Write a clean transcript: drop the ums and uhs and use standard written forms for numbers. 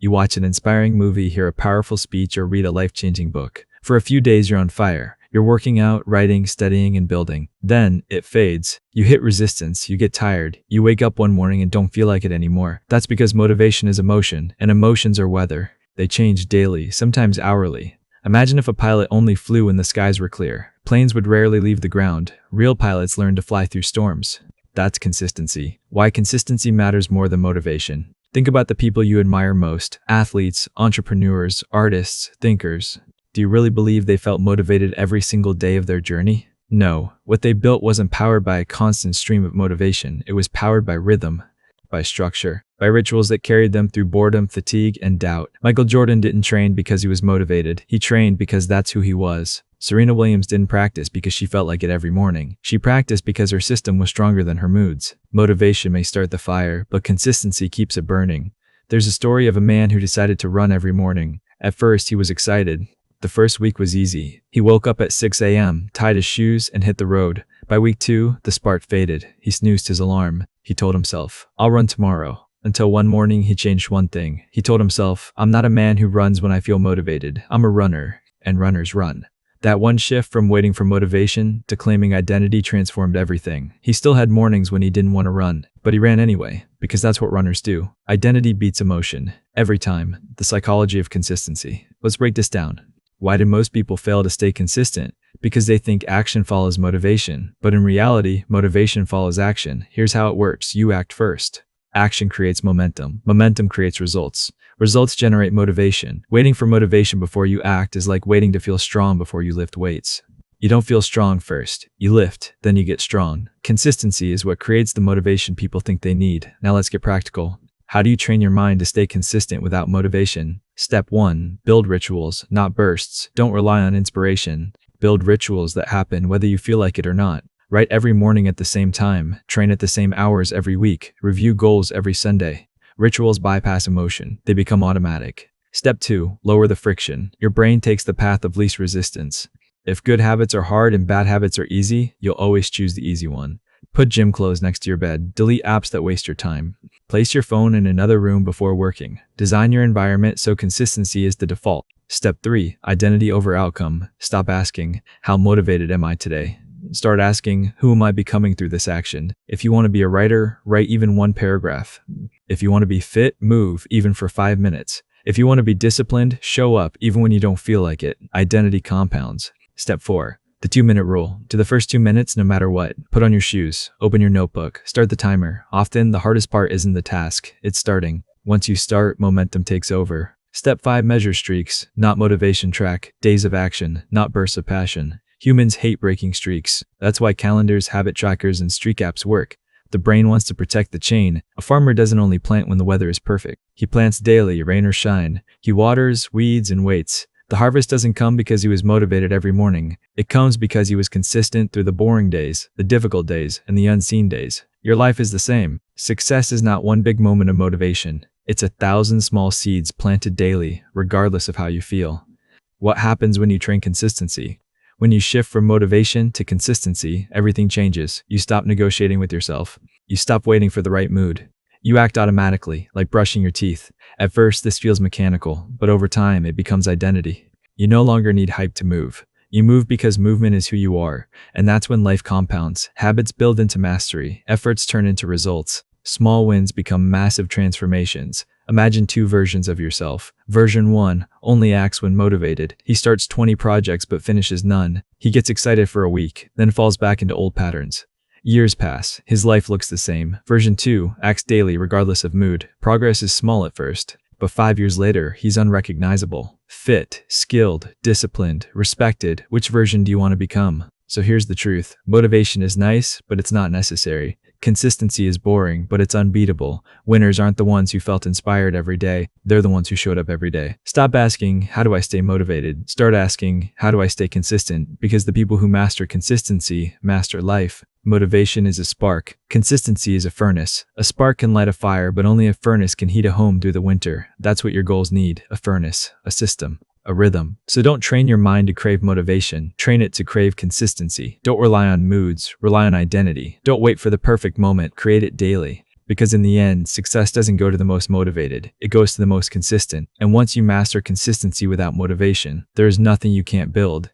You watch an inspiring movie, hear a powerful speech, or read a life-changing book. For a few days, you're on fire. You're working out, writing, studying, and building. Then, it fades. You hit resistance, you get tired. You wake up one morning and don't feel like it anymore. That's because motivation is emotion, and emotions are weather. They change daily, sometimes hourly. Imagine if a pilot only flew when the skies were clear. Planes would rarely leave the ground. Real pilots learn to fly through storms. That's consistency. Why consistency matters more than motivation. Think about the people you admire most: athletes, entrepreneurs, artists, thinkers. Do you really believe they felt motivated every single day of their journey? No. What they built wasn't powered by a constant stream of motivation. It was powered by rhythm, by structure, by rituals that carried them through boredom, fatigue, and doubt. Michael Jordan didn't train because he was motivated. He trained because that's who he was. Serena Williams didn't practice because she felt like it every morning. She practiced because her system was stronger than her moods. Motivation may start the fire, but consistency keeps it burning. There's a story of a man who decided to run every morning. At first, he was excited. The first week was easy. He woke up at 6 a.m., tied his shoes, and hit the road. By week 2, the spark faded. He snoozed his alarm. He told himself, "I'll run tomorrow." Until one morning, he changed one thing. He told himself, "I'm not a man who runs when I feel motivated. I'm a runner, and runners run." That one shift from waiting for motivation to claiming identity transformed everything. He still had mornings when he didn't want to run, but he ran anyway, because that's what runners do. Identity beats emotion. Every time. The psychology of consistency. Let's break this down. Why do most people fail to stay consistent? Because they think action follows motivation. But in reality, motivation follows action. Here's how it works. You act first. Action creates momentum. Momentum creates results. Results generate motivation. Waiting for motivation before you act is like waiting to feel strong before you lift weights. You don't feel strong first. You lift, then you get strong. Consistency is what creates the motivation people think they need. Now let's get practical. How do you train your mind to stay consistent without motivation? Step 1. Build rituals, not bursts. Don't rely on inspiration. Build rituals that happen whether you feel like it or not. Write every morning at the same time. Train at the same hours every week. Review goals every Sunday. Rituals bypass emotion. They become automatic. Step 2. Lower the friction. Your brain takes the path of least resistance. If good habits are hard and bad habits are easy, you'll always choose the easy one. Put gym clothes next to your bed. Delete apps that waste your time. Place your phone in another room before working. Design your environment so consistency is the default. Step 3. Identity over outcome. Stop asking, "How motivated am I today?" Start asking, "Who am I becoming through this action?" If you want to be a writer, write even one paragraph. If you want to be fit, move, even for 5 minutes. If you want to be disciplined, show up, even when you don't feel like it. Identity compounds. Step 4. The 2-minute rule. To the first 2 minutes, no matter what. Put on your shoes. Open your notebook. Start the timer. Often, the hardest part isn't the task. It's starting. Once you start, momentum takes over. Step 5. Measure streaks, not motivation. Track days of action, not bursts of passion. Humans hate breaking streaks. That's why calendars, habit trackers, and streak apps work. The brain wants to protect the chain. A farmer doesn't only plant when the weather is perfect. He plants daily, rain or shine. He waters, weeds, and waits. The harvest doesn't come because he was motivated every morning. It comes because he was consistent through the boring days, the difficult days, and the unseen days. Your life is the same. Success is not one big moment of motivation. It's 1,000 small seeds planted daily, regardless of how you feel. What happens when you train consistency? When you shift from motivation to consistency, everything changes. You stop negotiating with yourself. You stop waiting for the right mood. You act automatically, like brushing your teeth. At first, this feels mechanical, but over time, it becomes identity. You no longer need hype to move. You move because movement is who you are, and that's when life compounds. Habits build into mastery. Efforts turn into results. Small wins become massive transformations. Imagine 2 versions of yourself. Version 1 only acts when motivated. He starts 20 projects but finishes none. He gets excited for a week, then falls back into old patterns. Years pass. His life looks the same. Version 2 acts daily regardless of mood. Progress is small at first, but 5 years later, he's unrecognizable. Fit, skilled, disciplined, respected. Which version do you want to become? So here's the truth. Motivation is nice, but it's not necessary. Consistency is boring, but it's unbeatable. Winners aren't the ones who felt inspired every day. They're the ones who showed up every day. Stop asking, "How do I stay motivated?" Start asking, "How do I stay consistent?" Because the people who master consistency master life. Motivation is a spark. Consistency is a furnace. A spark can light a fire, but only a furnace can heat a home through the winter. That's what your goals need. A furnace, a system, a rhythm. So don't train your mind to crave motivation. Train it to crave consistency. Don't rely on moods. Rely on identity. Don't wait for the perfect moment. Create it daily. Because in the end, success doesn't go to the most motivated, it goes to the most consistent. And once you master consistency without motivation, there is nothing you can't build.